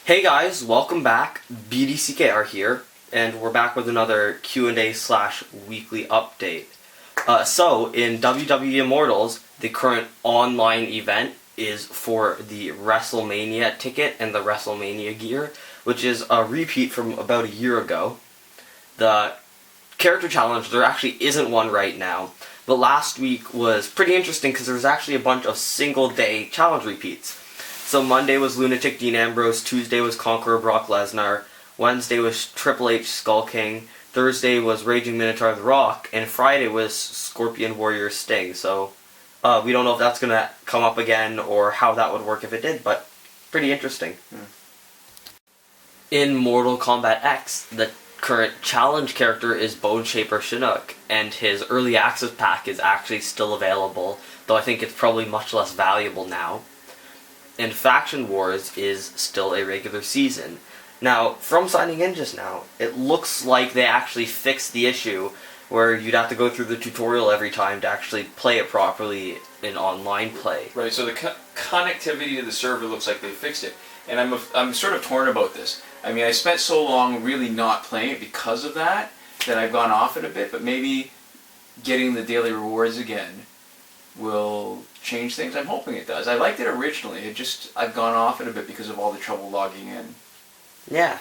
Hey guys, welcome back. BDCKR here, and we're back with another Q&A/weekly update. So, in WWE Immortals, the current online event is for the WrestleMania ticket and the WrestleMania gear, which is a repeat from about a year ago. The character challenge, there actually isn't one right now, but last week was pretty interesting because there was actually a bunch of single-day challenge repeats. So Monday was Lunatic Dean Ambrose, Tuesday was Conqueror Brock Lesnar, Wednesday was Triple H Skull King, Thursday was Raging Minotaur The Rock, and Friday was Scorpion Warrior Sting. So we don't know if that's going to come up again or how that would work if it did, but pretty interesting. In Mortal Kombat X, the current challenge character is Bone Shaper Chinook, and his early access pack is actually still available, though I think it's probably much less valuable now. And Faction Wars is still a regular season. Now, from signing in just now, it looks like they actually fixed the issue where you'd have to go through the tutorial every time to actually play it properly in online play. Right, so the connectivity to the server looks like they fixed it. And I'm sort of torn about this. I mean, I spent so long really not playing it because of that I've gone off it a bit, but maybe getting the daily rewards again will change things. I'm hoping it does. I liked it originally. I've gone off it a bit because of all the trouble logging in. Yeah.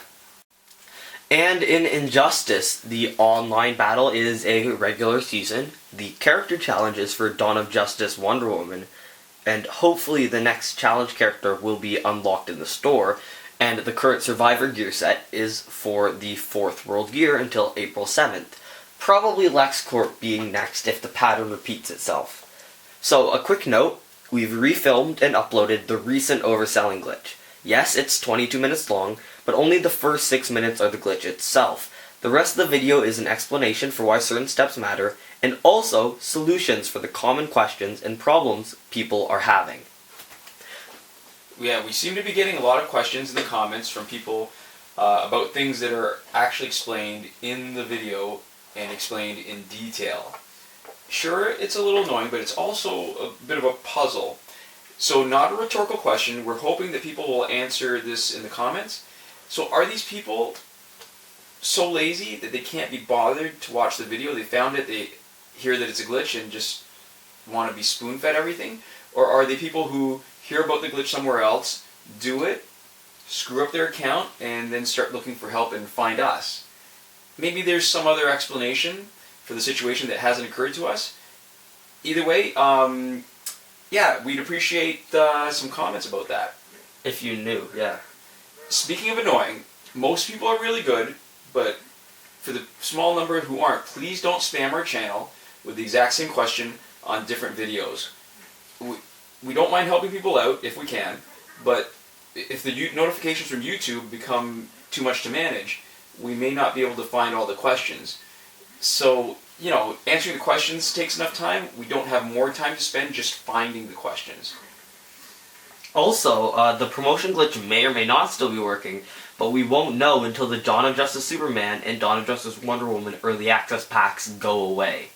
And in Injustice, the online battle is a regular season. The character challenge is for Dawn of Justice Wonder Woman, and hopefully the next challenge character will be unlocked in the store, and the current Survivor gear set is for the 4th World Gear until April 7th. Probably LexCorp being next if the pattern repeats itself. So, a quick note, we've refilmed and uploaded the recent overselling glitch. Yes, it's 22 minutes long, but only the first 6 minutes are the glitch itself. The rest of the video is an explanation for why certain steps matter, and also solutions for the common questions and problems people are having. Yeah, we seem to be getting a lot of questions in the comments from people about things that are actually explained in the video and explained in detail. Sure, it's a little annoying, but it's also a bit of a puzzle. So not a rhetorical question. We're hoping that people will answer this in the comments. So are these people so lazy that they can't be bothered to watch the video? They found it, they hear that it's a glitch and just want to be spoon-fed everything? Or are they people who hear about the glitch somewhere else, do it, screw up their account, and then start looking for help and find us? Maybe there's some other explanation for the situation that hasn't occurred to us. Either way, yeah, we'd appreciate some comments about that. If you knew, yeah. Speaking of annoying, most people are really good, but for the small number who aren't, please don't spam our channel with the exact same question on different videos. We don't mind helping people out if we can, but if the notifications from YouTube become too much to manage, we may not be able to find all the questions. So, you know, answering the questions takes enough time. We don't have more time to spend just finding the questions. Also, the promotion glitch may or may not still be working, but we won't know until the Dawn of Justice Superman and Dawn of Justice Wonder Woman early access packs go away.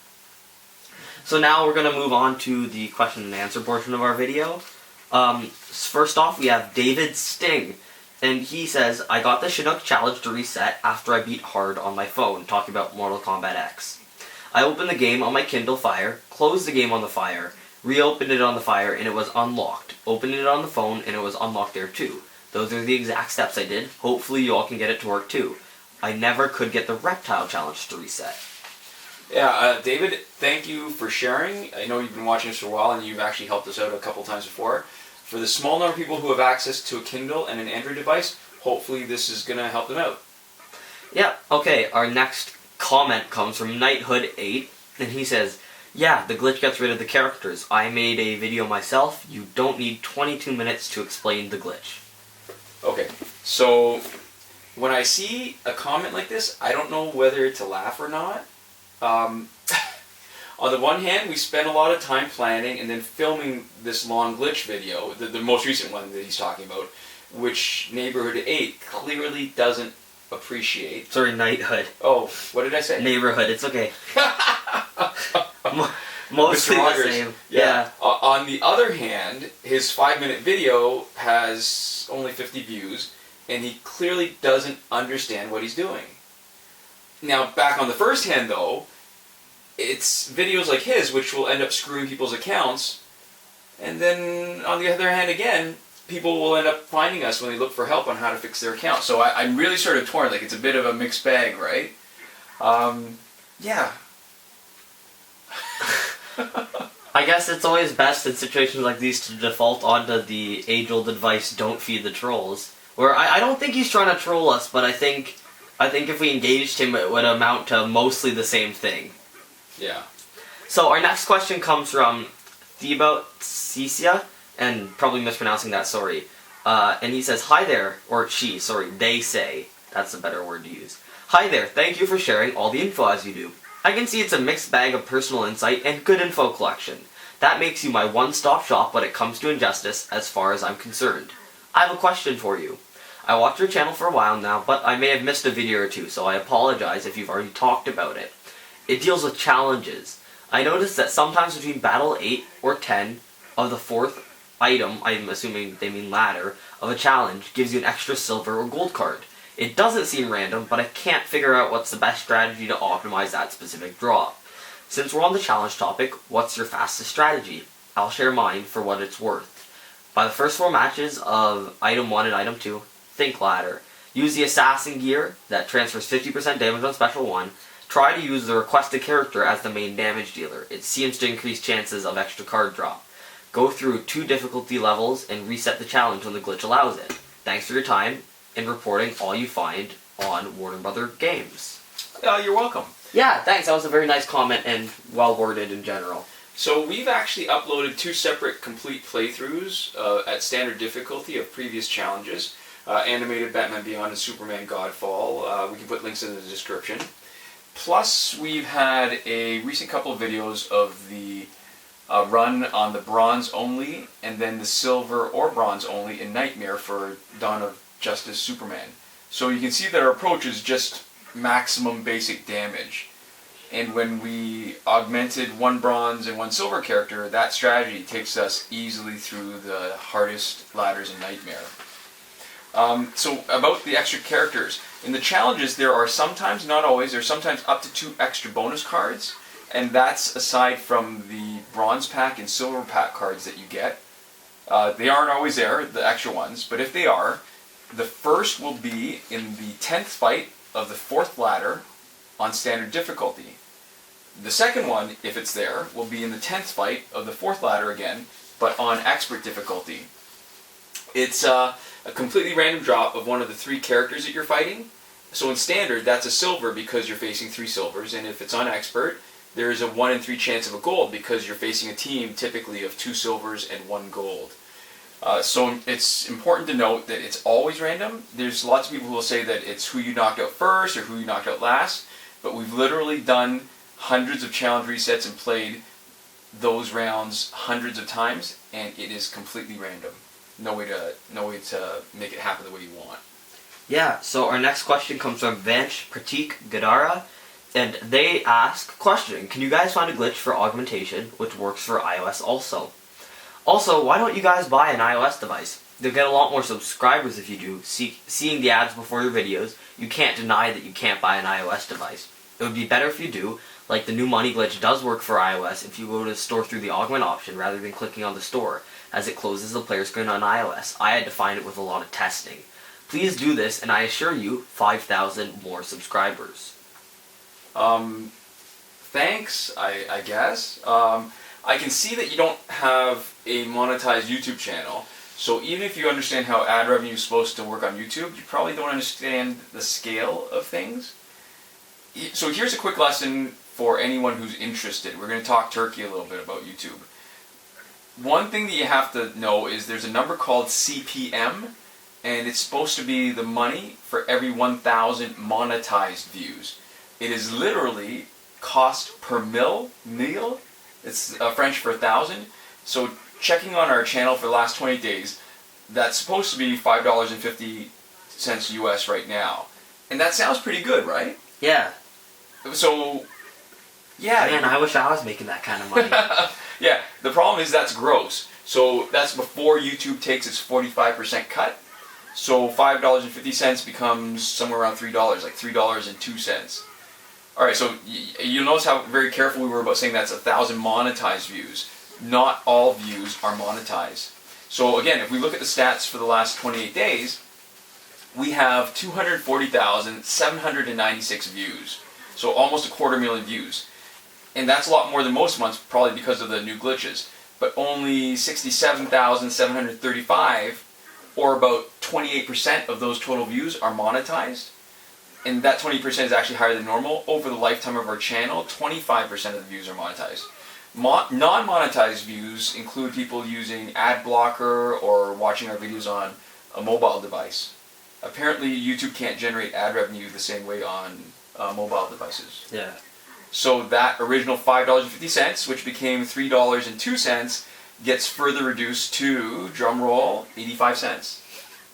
So now we're going to move on to the question and answer portion of our video. First off, we have David Sting. And he says, I got the Chinook challenge to reset after I beat hard on my phone, talking about Mortal Kombat X. I opened the game on my Kindle Fire, closed the game on the Fire, reopened it on the Fire, and it was unlocked. Opened it on the phone, and it was unlocked there too. Those are the exact steps I did. Hopefully you all can get it to work too. I never could get the Reptile challenge to reset. Yeah, David, thank you for sharing. I know you've been watching us for a while, and you've actually helped us out a couple times before. For the small number of people who have access to a Kindle and an Android device, hopefully this is going to help them out. Yeah, okay, our next comment comes from KnightHood8, and he says, yeah, the glitch gets rid of the characters. I made a video myself. You don't need 22 minutes to explain the glitch. Okay, so when I see a comment like this, I don't know whether to laugh or not. On the one hand, we spent a lot of time planning and then filming this long glitch video, the most recent one that he's talking about, which Neighborhood 8 clearly doesn't appreciate. Sorry, Knighthood. Oh, what did I say? Neighborhood, it's okay. Mostly the same. Yeah. On the other hand, his 5-minute video has only 50 views, and he clearly doesn't understand what he's doing. Now, back on the first hand, though, it's videos like his which will end up screwing people's accounts, and then on the other hand again, people will end up finding us when they look for help on how to fix their account. So I'm really sort of torn. Like, it's a bit of a mixed bag, right? Yeah. I guess it's always best in situations like these to default onto the age-old advice, don't feed the trolls. Where I don't think he's trying to troll us, but I think if we engaged him, it would amount to mostly the same thing. Yeah. So our next question comes from Thibaut Sesia, and probably mispronouncing that, sorry. And he says, hi there, or she, sorry, they say. That's a better word to use. Hi there, thank you for sharing all the info as you do. I can see it's a mixed bag of personal insight and good info collection. That makes you my one-stop shop when it comes to injustice, as far as I'm concerned. I have a question for you. I watched your channel for a while now, but I may have missed a video or two, so I apologize if you've already talked about it. It deals with challenges. I noticed that sometimes between Battle 8 or 10 of the fourth item, I'm assuming they mean ladder, of a challenge gives you an extra silver or gold card. It doesn't seem random, but I can't figure out what's the best strategy to optimize that specific drop. Since we're on the challenge topic, what's your fastest strategy? I'll share mine for what it's worth. By the first 4 matches of Item 1 and Item 2, think ladder. Use the assassin gear that transfers 50% damage on Special 1. Try to use the requested character as the main damage dealer. It seems to increase chances of extra card drop. Go through 2 difficulty levels and reset the challenge when the glitch allows it. Thanks for your time and reporting all you find on Warner Brother Games. You're welcome. Yeah, thanks. That was a very nice comment and well worded in general. So we've actually uploaded 2 separate complete playthroughs at standard difficulty of previous challenges. Animated Batman Beyond and Superman Godfall. We can put links in the description. Plus, we've had a recent couple of videos of the run on the bronze only, and then the silver or bronze only in Nightmare for Dawn of Justice Superman. So you can see that our approach is just maximum basic damage. And when we augmented 1 bronze and 1 silver character, that strategy takes us easily through the hardest ladders in Nightmare. So about the extra characters. In the challenges, there are sometimes, not always, there's sometimes up to 2 extra bonus cards, and that's aside from the bronze pack and silver pack cards that you get. They aren't always there, the extra ones, but if they are, the first will be in the 10th fight of the 4th ladder on standard difficulty. The second one, if it's there, will be in the 10th fight of the 4th ladder again, but on expert difficulty. It's a completely random drop of one of the 3 characters that you're fighting. So in standard, that's a silver because you're facing 3 silvers, and if it's on expert, there is a 1 in 3 chance of a gold because you're facing a team typically of 2 silvers and 1 gold. So it's important to note that it's always random. There's lots of people who will say that it's who you knocked out first or who you knocked out last, but we've literally done hundreds of challenge resets and played those rounds hundreds of times, and it is completely random. No way to make it happen the way you want. Yeah, so our next question comes from Vansh Prateek Godara, and they ask, question, can you guys find a glitch for augmentation, which works for iOS also? Also, why don't you guys buy an iOS device? You'll get a lot more subscribers if you do. Seeing the ads before your videos, you can't deny that you can't buy an iOS device. It would be better if you do, like the new money glitch does work for iOS if you go to the store through the augment option rather than clicking on the store, as it closes the player screen on iOS. I had to find it with a lot of testing. Please do this, and I assure you, 5,000 more subscribers. Thanks, I guess. I can see that you don't have a monetized YouTube channel, so even if you understand how ad revenue is supposed to work on YouTube, you probably don't understand the scale of things. So here's a quick lesson for anyone who's interested. We're going to talk turkey a little bit about YouTube. One thing that you have to know is there's a number called CPM, and it's supposed to be the money for every 1,000 monetized views. It is literally cost per mil. It's French for 1,000. So checking on our channel for the last 20 days, that's supposed to be $5.50 US right now. And that sounds pretty good, right? Yeah. So, yeah. Man, I wish I was making that kind of money. Yeah, the problem is that's gross. So that's before YouTube takes its 45% cut. So $5.50 becomes somewhere around $3, like $3.02. Alright, so you'll notice how very careful we were about saying that's 1,000 monetized views. Not all views are monetized. So again, if we look at the stats for the last 28 days, we have 240,796 views. So almost 250,000 views. And that's a lot more than most months, probably because of the new glitches. But only 67,735, or about 28% of those total views are monetized. And that 20% is actually higher than normal. Over the lifetime of our channel, 25% of the views are monetized. Non-monetized views include people using ad blocker or watching our videos on a mobile device. Apparently, YouTube can't generate ad revenue the same way on mobile devices. Yeah. So that original $5.50, which became $3.02, gets further reduced to, drum roll, 85 cents.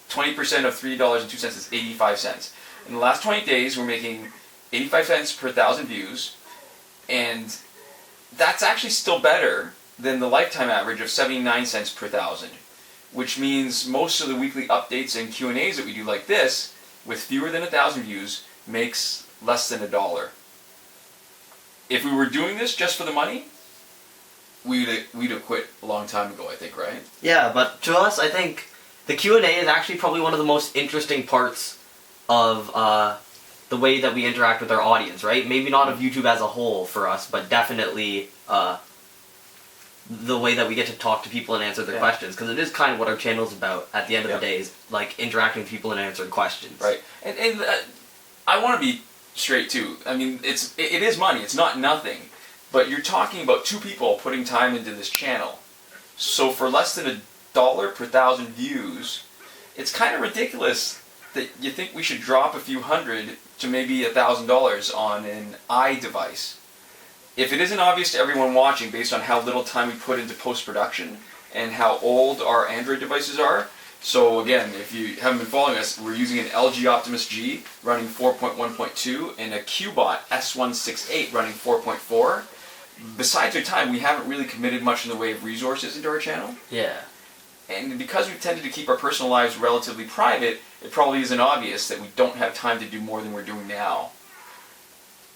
20% of $3.02 is 85 cents. In the last 20 days, we're making 85 cents per 1,000 views, and that's actually still better than the lifetime average of 79 cents per 1,000, which means most of the weekly updates and Q&As that we do like this, with fewer than 1,000 views, makes less than $1. If we were doing this just for the money, we'd have quit a long time ago, I think, right? Yeah, but to us, I think the Q&A is actually probably one of the most interesting parts of the way that we interact with our audience, right? Maybe not of YouTube as a whole for us, but definitely the way that we get to talk to people and answer their questions, because it is kind of what our channel's about at the end of the day, is like interacting with people and answering questions. Right. And I want to be straight too. I mean, it is money. It's not nothing. But you're talking about two people putting time into this channel. So for less than $1 per 1,000 views, it's kind of ridiculous that you think we should drop a few hundred to maybe $1,000 on an iDevice. If it isn't obvious to everyone watching based on how little time we put into post-production and how old our Android devices are, so again, if you haven't been following us, we're using an LG Optimus G running 4.1.2 and a Qbot S168 running 4.4. Besides our time, we haven't really committed much in the way of resources into our channel. Yeah. And because we've tended to keep our personal lives relatively private, it probably isn't obvious that we don't have time to do more than we're doing now.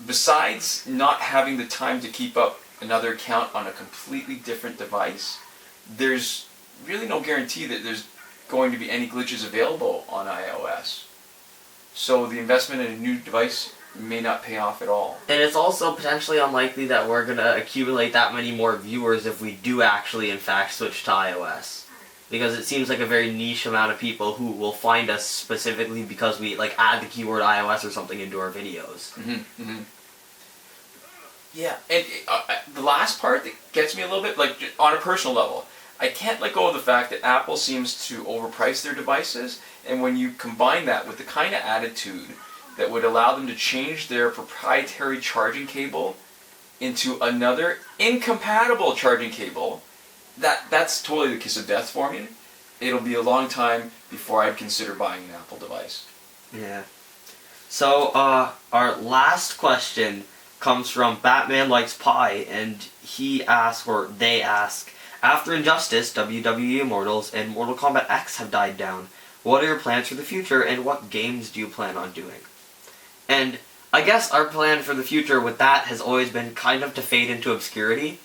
Besides not having the time to keep up another account on a completely different device, there's really no guarantee that there's going to be any glitches available on iOS. So the investment in a new device may not pay off at all. And it's also potentially unlikely that we're going to accumulate that many more viewers if we do actually, in fact, switch to iOS. Because it seems like a very niche amount of people who will find us specifically because we like add the keyword iOS or something into our videos. Mm-hmm, mm-hmm. Yeah, and the last part that gets me a little bit, like on a personal level, I can't let go of the fact that Apple seems to overprice their devices, and when you combine that with the kind of attitude that would allow them to change their proprietary charging cable into another incompatible charging cable, that's totally the kiss of death for me. It'll be a long time before I'd consider buying an Apple device. Yeah. So, our last question comes from Batmanlikes Pie, and he asks, or they ask, after Injustice, WWE Immortals, and Mortal Kombat X have died down, what are your plans for the future, and what games do you plan on doing? And I guess our plan for the future with that has always been kind of to fade into obscurity.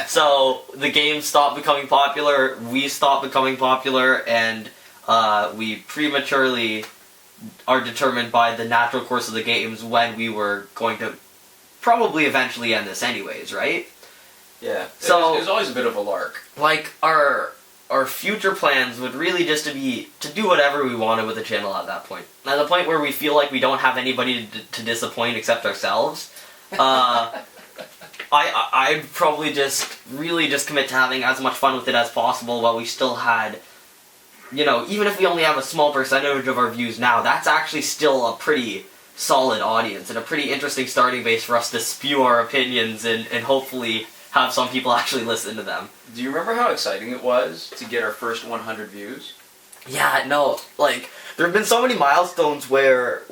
So the games stop becoming popular, we stop becoming popular, and we prematurely are determined by the natural course of the games when we were going to probably eventually end this anyways, right? Yeah. So it was always a bit of a lark. Like our future plans would really just be to do whatever we wanted with the channel at that point. At the point where we feel like we don't have anybody to disappoint except ourselves, I'd probably just commit to having as much fun with it as possible while we still had, you know, even if we only have a small percentage of our views now, that's actually still a pretty solid audience and a pretty interesting starting base for us to spew our opinions and hopefully have some people actually listen to them. Do you remember how exciting it was to get our first 100 views? Yeah, no, like, there have been so many milestones where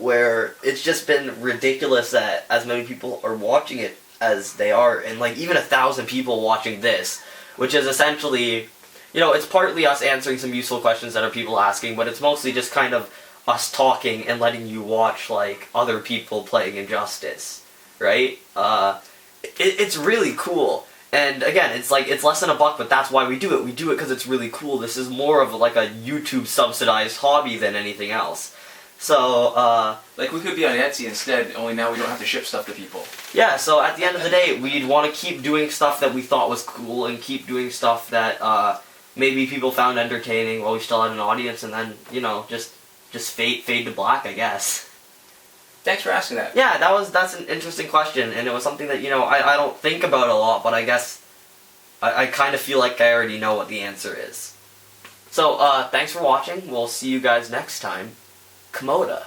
it's just been ridiculous that as many people are watching it as they are, and like even 1,000 people watching this, which is essentially, you know, it's partly us answering some useful questions that are people asking, but it's mostly just kind of us talking and letting you watch, like, other people playing Injustice, right? It's really cool. And again, it's like, it's less than $1, but that's why we do it. We do it because it's really cool. This is more of like a YouTube subsidized hobby than anything else. So, like, we could be on Etsy instead, only now we don't have to ship stuff to people. yeah, so at the end of the day, we'd want to keep doing stuff that we thought was cool and keep doing stuff that, maybe people found entertaining while we still had an audience, and then, you know, just fade to black, I guess. Thanks for asking that. Yeah, that's an interesting question, and it was something that, you know, I don't think about a lot, but I guess I kind of feel like I already know what the answer is. So, thanks for watching. We'll see you guys next time. Komoda.